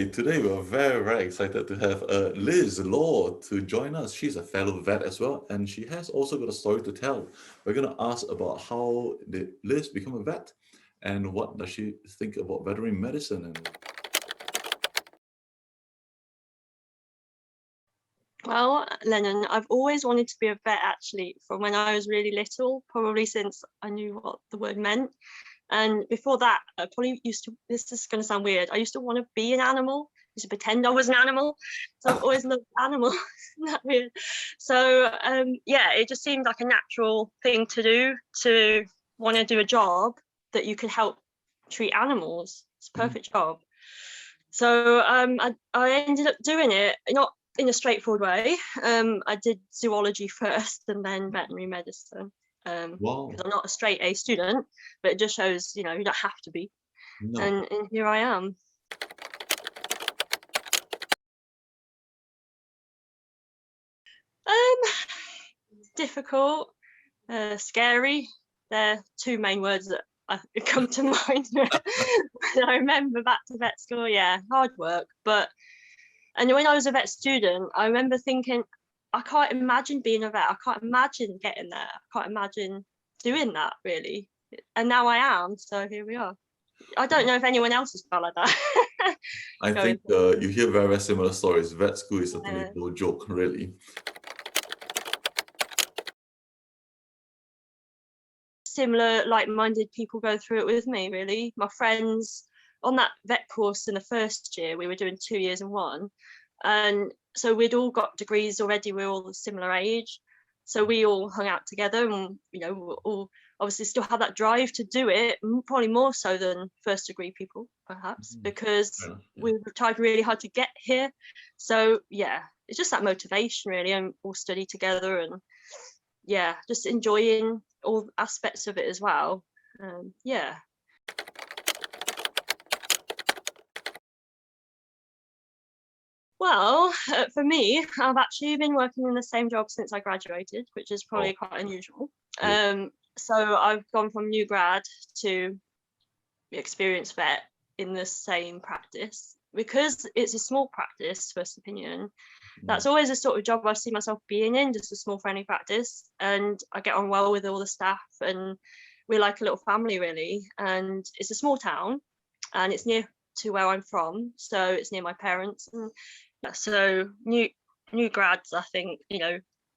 Okay, today we're very, very excited to have Liz Law to join us. She's a fellow vet as well, and she has also got a story to tell. We're going to ask about how did Liz become a vet, and what does she think about veterinary medicine. Well, Lennon, I've always wanted to be a vet actually from when I was really little, probably since I knew what the word meant. And before that, I probably this is going to sound weird, I used to want to be an animal, used to pretend I was an animal. So I've always loved animals. Isn't that weird? So yeah, it just seemed like a natural thing to do, to want to do a job that you could help treat animals. It's a perfect job. So I ended up doing it, not in a straightforward way. I did zoology first and then veterinary medicine. Wow. Because I'm not a straight A student, but it just shows, you don't have to be. No. And here I am. Difficult, scary. They're two main words that come to mind when I remember back to vet school. Yeah, hard work. And when I was a vet student, I remember thinking, I can't imagine being a vet. I can't imagine getting there. I can't imagine doing that, really. And now I am, so here we are. I don't know if anyone else has felt like that. I think you hear very, very similar stories. Vet school is certainly no joke, really. Similar, like-minded people go through it with me, really. My friends on that vet course in the first year, we were doing 2 years in one. And so we'd all got degrees already. We were all the similar age. So we all hung out together and, we all obviously still have that drive to do it, probably more so than first degree people, perhaps, because we've tried really hard to get here. So yeah, it's just that motivation, really, and we'll study together and yeah, just enjoying all aspects of it as well. Yeah. Well, for me, I've actually been working in the same job since I graduated, which is probably quite unusual. So I've gone from new grad to experienced vet in the same practice. Because it's a small practice, first opinion, that's always a sort of job I see myself being in, just a small friendly practice. And I get on well with all the staff and we're like a little family, really. And it's a small town and it's near to where I'm from, so it's near my parents. And so new grads, I think,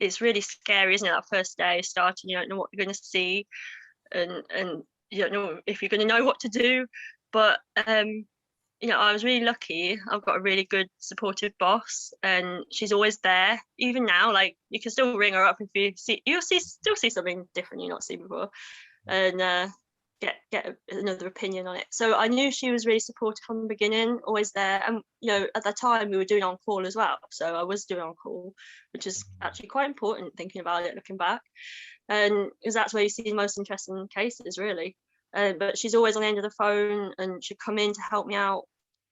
it's really scary, isn't it, that first day starting? You don't know what you're going to see and you don't know if you're going to know what to do. But I was really lucky. I've got a really good supportive boss and she's always there. Even now, like, you can still ring her up if you'll still see something different you've not seen before, and get another opinion on it. So I knew she was really supportive from the beginning, always there. And at that time we were doing on call as well, so I was doing on call, which is actually quite important thinking about it looking back, and because that's where you see the most interesting cases, really. But she's always on the end of the phone and she'd come in to help me out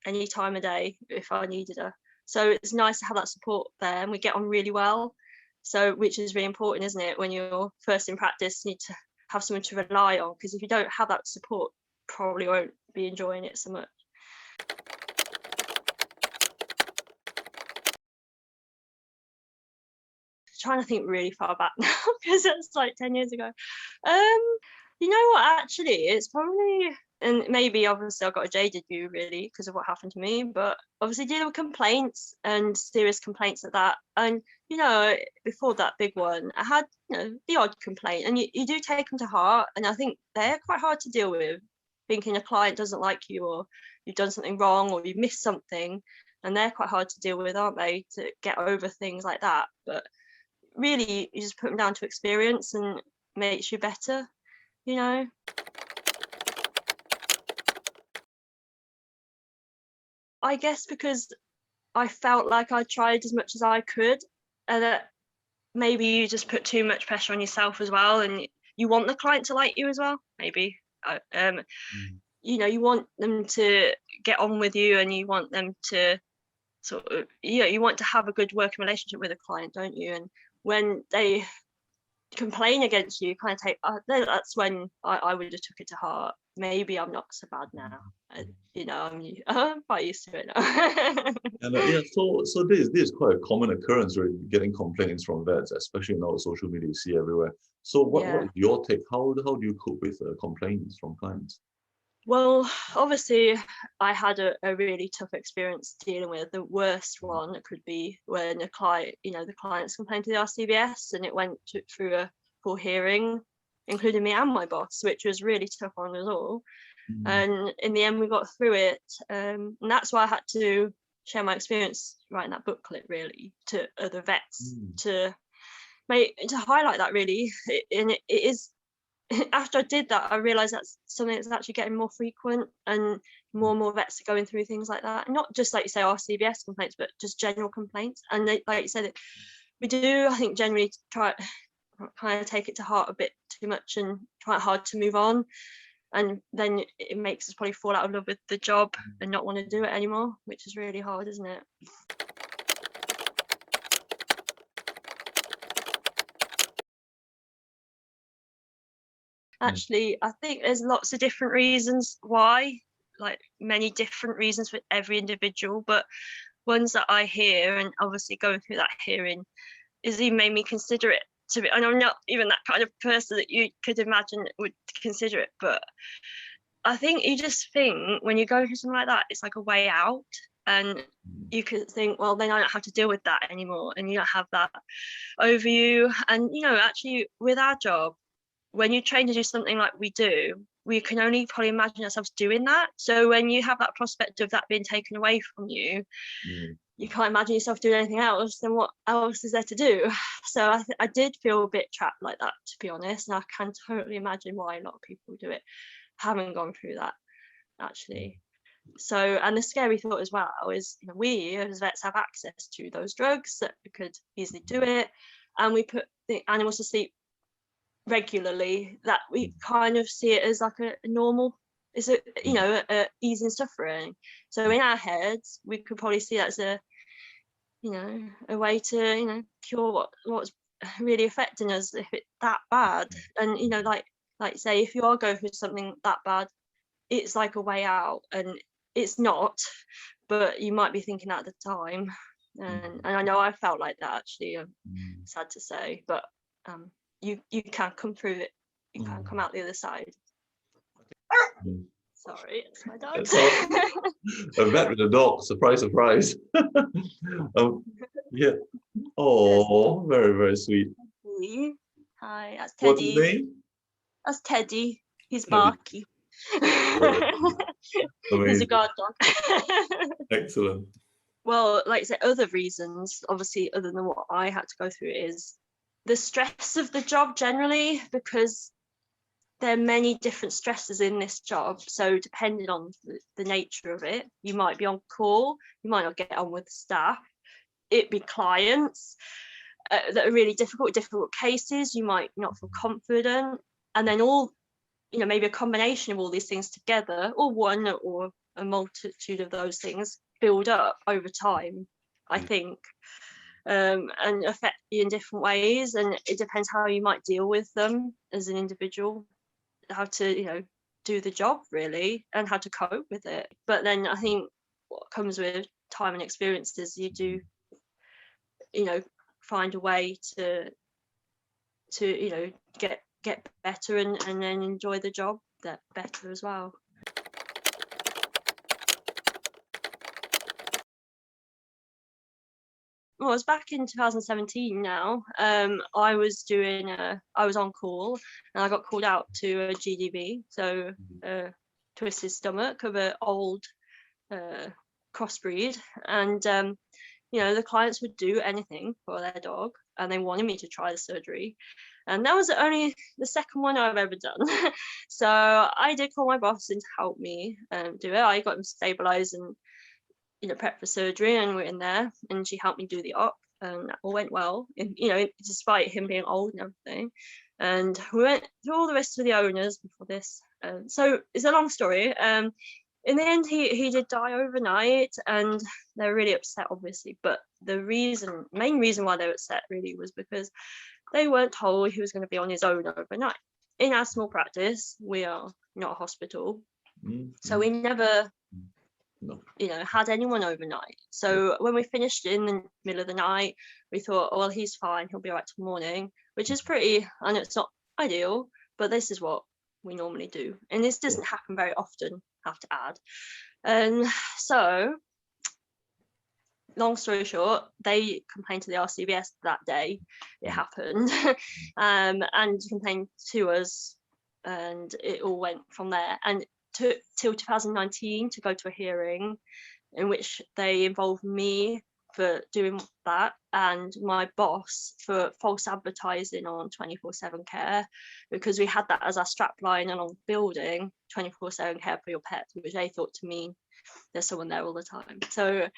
any time of day if I needed her. So it's nice to have that support there, and we get on really well. So, which is really important, isn't it? When you're first in practice, you need to have someone to rely on, because if you don't have that support, probably won't be enjoying it so much. Trying to think really far back now because that's like 10 years ago. You know what, actually it's probably, and maybe obviously I've got a jaded view really because of what happened to me, but obviously dealing with complaints and serious complaints like that, and before that big one I had the odd complaint, and you do take them to heart, and I think they're quite hard to deal with, thinking a client doesn't like you or you've done something wrong or you've missed something, and they're quite hard to deal with, aren't they, to get over things like that. But really you just put them down to experience and makes you better, I guess because I felt like I tried as much as I could, and that maybe you just put too much pressure on yourself as well, and you want the client to like you as well, maybe. You want them to get on with you, and you want them to sort of, you want to have a good working relationship with a client, don't you? And when they complain against you, kind of take that's when I would have took it to heart. Maybe I'm not so bad now, I'm quite used to it now. And yeah, so this is quite a common occurrence, really, getting complaints from vets, especially now social media you see everywhere. So what Yeah. is your take? How do you cope with complaints from clients? Well, obviously, I had a really tough experience dealing with the worst one. It could be when a client, the clients complained to the RCVS and it went through a full hearing, including me and my boss, which was really tough on us all. Mm, And in the end, we got through it. And that's why I had to share my experience writing that booklet, really, to other vets mm, to highlight that, really. And it is. After I did that, I realized that's something that's actually getting more frequent, and more vets are going through things like that. Not just, like you say, RCVS complaints, but just general complaints. And they, like you said, we do, I think, generally try kind of take it to heart a bit too much and try hard to move on. And then it makes us probably fall out of love with the job and not want to do it anymore, which is really hard, isn't it? mm, Actually, I think there's lots of different reasons why, like many different reasons for every individual, but ones that I hear, and obviously going through that hearing is even made me consider it to be, and I'm not even that kind of person that you could imagine would consider it, but I think you just think when you go through something like that, it's like a way out, and mm, you could think, well, then I don't have to deal with that anymore, and you don't have that over you. And actually, with our job, when you train to do something like we do, we can only probably imagine ourselves doing that. So when you have that prospect of that being taken away from you, mm, you can't imagine yourself doing anything else. Then what else is there to do? So I did feel a bit trapped like that, to be honest. And I can totally imagine why a lot of people do it, haven't gone through that, actually. So, and the scary thought as well is, we as vets have access to those drugs that we could easily do it, and we put the animals to sleep regularly, that we kind of see it as like a normal, it's a easing suffering. So in our heads, we could probably see that as a way to cure what's really affecting us if it's that bad. And like say, if you are going through something that bad, it's like a way out, and it's not, but you might be thinking that at the time. And I know I felt like that, actually. mm, Sad to say, but you can come through it, you can come out the other side. mm. Sorry, it's my That's dogs. all. A vet with a dog. Surprise, surprise. Yeah. There's Oh, very, very sweet. Teddy. Hi, that's What's his Teddy. name? That's Teddy. He's Teddy. Barky. Very He's a amazing. guard dog. Excellent. Well, like I said, other reasons, obviously, other than what I had to go through, is the stress of the job generally, because there are many different stresses in this job. So depending on the nature of it, you might be on call, you might not get on with staff, it be clients that are really difficult cases, you might not feel confident, and then all, maybe a combination of all these things together, or one or a multitude of those things build up over time, I think, and affect you in different ways, and it depends how you might deal with them as an individual, how to do the job, really, and how to cope with it. But then I think what comes with time and experience is you do find a way to get better, and then enjoy the job that better as well. Well, it was back in 2017 now. I was on call, and I got called out to a GDV, so a twisted stomach of an old crossbreed. And the clients would do anything for their dog, and they wanted me to try the surgery. And that was only the second one I've ever done. So I did call my boss in to help me do it. I got him stabilized and prep for surgery, and we're in there, and she helped me do the op, and that all went well, and despite him being old and everything. And we went through all the rest of the owners before this, so it's a long story. In the end, he did die overnight, and they're really upset, obviously, but the main reason why they were upset really was because they weren't told he was going to be on his own overnight. In our small practice, we are not a hospital, So we never, No. had anyone overnight. So when we finished in the middle of the night, we thought, oh, well, he's fine. He'll be all right till morning, which is pretty, I know it's not ideal, but this is what we normally do. And this doesn't happen very often, have to add. And so, long story short, they complained to the RCVS that day it happened, and complained to us, and it all went from there. And took till 2019 to go to a hearing in which they involved me for doing that and my boss for false advertising on 24/7 care, because we had that as our strap line along the building, 24/7 care for your pet, which they thought to mean there's someone there all the time. So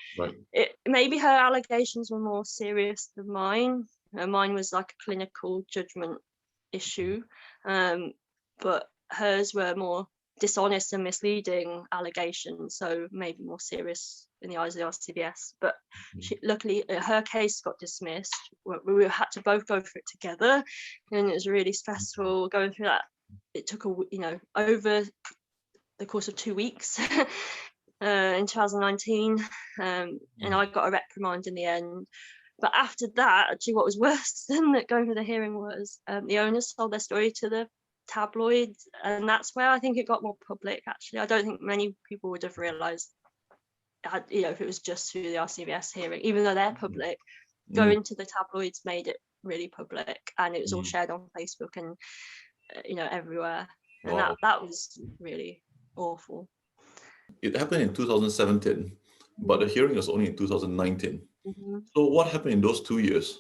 maybe her allegations were more serious than mine. Mine was like a clinical judgment issue, but hers were more dishonest and misleading allegations, so maybe more serious in the eyes of the RCVS. But luckily her case got dismissed. We had to both go through it together, and it was really stressful going through that. It took over the course of 2 weeks in 2019, and I got a reprimand in the end. But after that, actually what was worse than going through the hearing was the owners told their story to the tabloids, and that's where I think it got more public. Actually, I don't think many people would have realized, if it was just through the RCVS hearing, even though they're public, going to the tabloids made it really public, and it was all shared on Facebook and everywhere. And that was really awful. It happened in 2017, but the hearing was only in 2019. So what happened in those 2 years?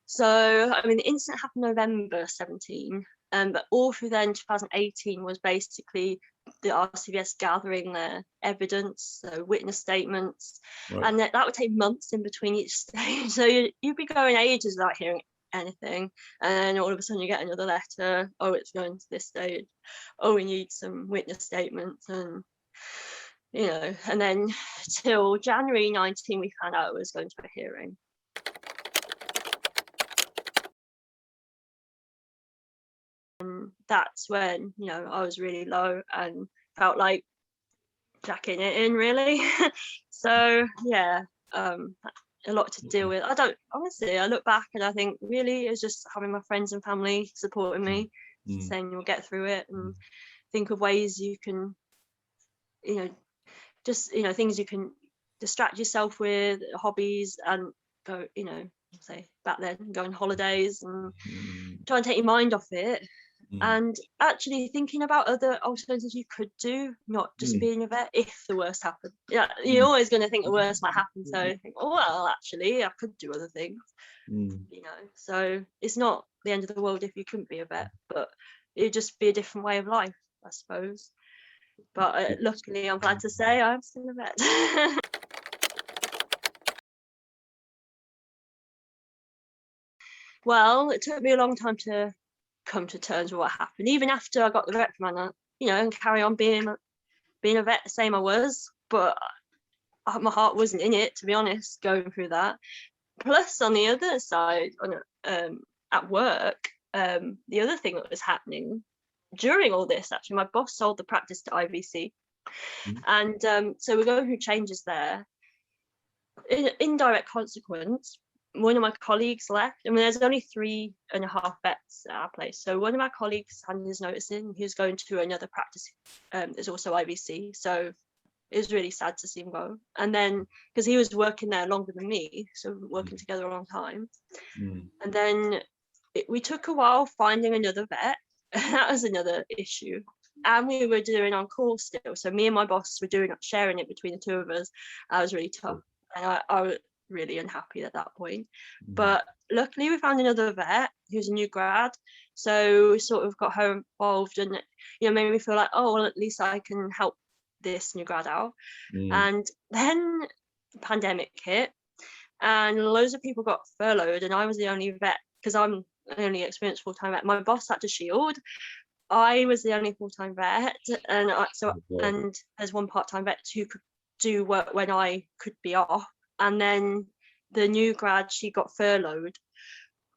So, the incident happened November 17, but all through then 2018 was basically the RCVS gathering their evidence, so witness statements, and that would take months in between each stage. So you'd be going ages without hearing anything, and then all of a sudden you get another letter, oh, it's going to this stage, oh, we need some witness statements, and and then till January 19 we found out it was going to a hearing. And that's when I was really low and felt like jacking it in, really. So a lot to deal with. I look back and I think really it was just having my friends and family supporting me, saying you'll get through it, and think of ways you can things you can distract yourself with, hobbies, and go say back then go on holidays and try and take your mind off it. And actually thinking about other alternatives you could do, not just being a vet if the worst happened. You're always going to think the worst might happen, so I think, oh well, actually I could do other things. So it's not the end of the world if you couldn't be a vet, but it'd just be a different way of life, I suppose. But luckily I'm glad to say I'm still a vet. Well, it took me a long time to come to terms with what happened. Even after I got the reprimand, and carry on being a vet the same I was, but my heart wasn't in it, to be honest, going through that. Plus, on the other side, at work, the other thing that was happening during all this, actually, my boss sold the practice to IVC, and so we're going through changes there. In indirect consequence, one of my colleagues left. There's only 3.5 vets at our place. So one of my colleagues handed his notice in. He was going to another practice. There's also IVC. So it was really sad to see him go. And then, because he was working there longer than me, so working together a long time. And then we took a while finding another vet. That was another issue. And we were doing on call still. So me and my boss were sharing it between the two of us. That was really tough. And I was really unhappy at that point, but luckily we found another vet who's a new grad, so we sort of got her involved, and made me feel like, oh well, at least I can help this new grad out. And then the pandemic hit and loads of people got furloughed, and I was the only vet, because I'm the only experienced full-time vet. My boss had to shield. I was the only full-time vet, and and there's one part-time vet who could do work when I could be off. And then the new grad, she got furloughed.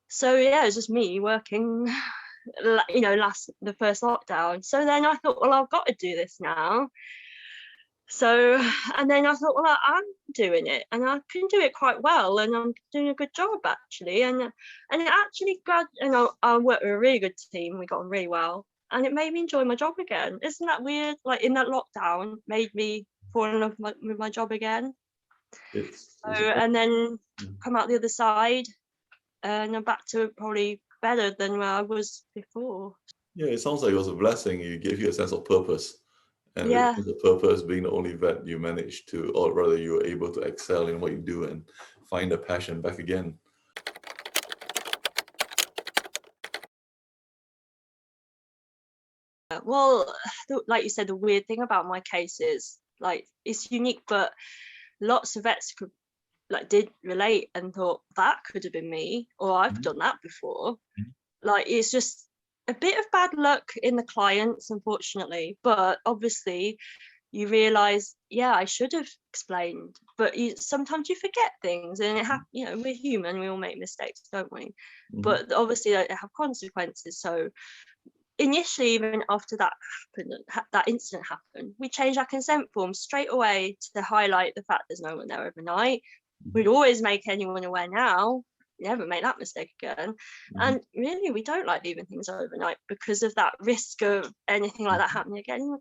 So it was just me working the first lockdown. So then I thought, well, I've got to do this now. So, and then I thought, well, I'm doing it and I can do it quite well, and I'm doing a good job actually. And it actually I worked with a really good team. We got on really well, and it made me enjoy my job again. Isn't that weird? Like in that lockdown, made me fall in love with my job again. And then come out the other side, and I'm back to probably better than where I was before. Yeah, it sounds like it was a blessing. It gave you a sense of purpose. And Yeah. with the purpose being the only vet, you managed to, or rather you were able to excel in what you do and find the passion back again. Well, like you said, the weird thing about my case is like it's unique, but lots of vets did relate and thought that could have been me, or I've done that before. Like it's just a bit of bad luck in the clients, unfortunately, but obviously you realize, yeah, I should have explained, but sometimes you forget things, and we're human, we all make mistakes, don't we? But obviously they have consequences. So initially, even after that incident happened, we changed our consent form straight away to highlight the fact there's no one there overnight. We'd always make anyone aware now, never make that mistake again. And really, we don't like leaving things overnight because of that risk of anything like that happening again.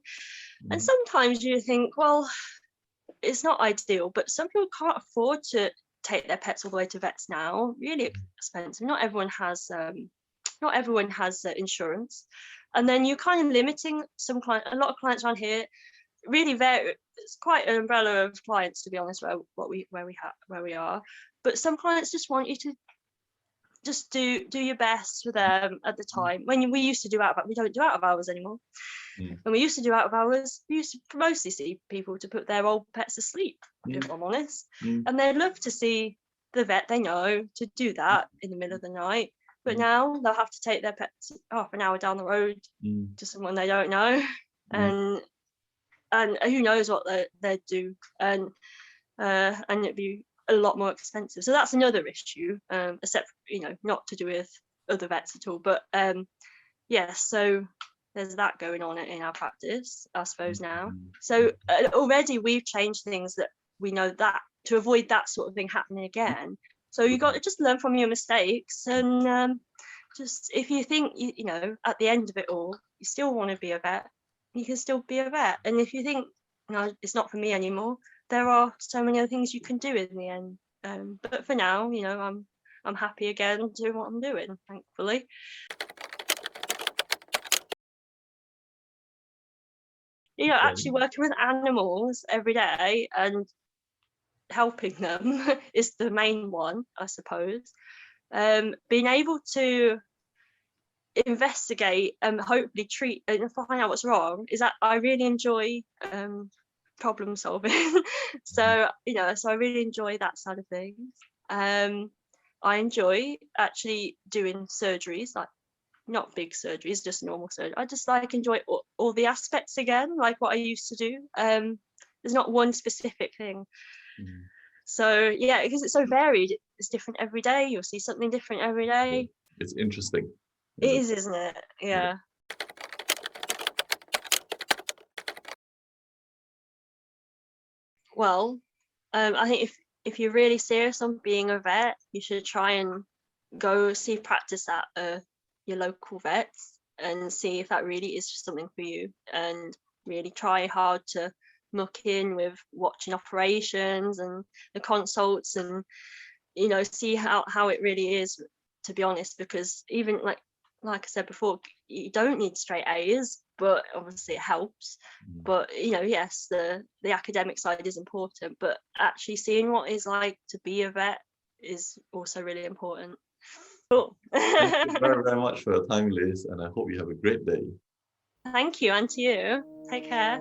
And sometimes you think, well, it's not ideal, but some people can't afford to take their pets all the way to vets now. Really expensive. Not everyone has insurance, and then you're kind of limiting some clients. A lot of clients around here really vary. It's quite an umbrella of clients, to be honest, where we are. But some clients just want you to just do your best for them at the time. When we used to do we don't do out of hours anymore. When we used to do out of hours, we used to mostly see people to put their old pets to sleep, if I'm honest. And they'd love to see the vet they know to do that in the middle of the night. But now they'll have to take their pets half an hour down the road to someone they don't know, and who knows what they'd do, and it'd be a lot more expensive. So that's another issue, except not to do with other vets at all. But so there's that going on in our practice, I suppose now. So already we've changed things that we know that to avoid that sort of thing happening again. So you got to just learn from your mistakes, and just if you think at the end of it all you still want to be a vet, you can still be a vet. And if you think no, it's not for me anymore, there are so many other things you can do in the end. But for now, I'm happy again doing what I'm doing, thankfully. Actually working with animals every day and helping them is the main one, I suppose. Being able to investigate and hopefully treat and find out what's wrong is that I really enjoy problem solving. So I really enjoy that side of things. I enjoy actually doing surgeries, like not big surgeries, just normal surgery. I just enjoy all the aspects again, like what I used to do. There's not one specific thing. So yeah, because it's so varied, it's different every day. You'll see something different every day. It's interesting. It is, isn't it? Yeah. Well, I think if you're really serious on being a vet, you should try and go see practice at your local vets and see if that really is something for you, and really try hard to muck in with watching operations and the consults, and see how it really is, to be honest, because even like I said before, you don't need straight A's, but obviously it helps. But yes, the academic side is important, but actually seeing what it's like to be a vet is also really important. Cool. Thank you very, very much for your time, Liz, and I hope you have a great day. Thank you, and to you. Take care.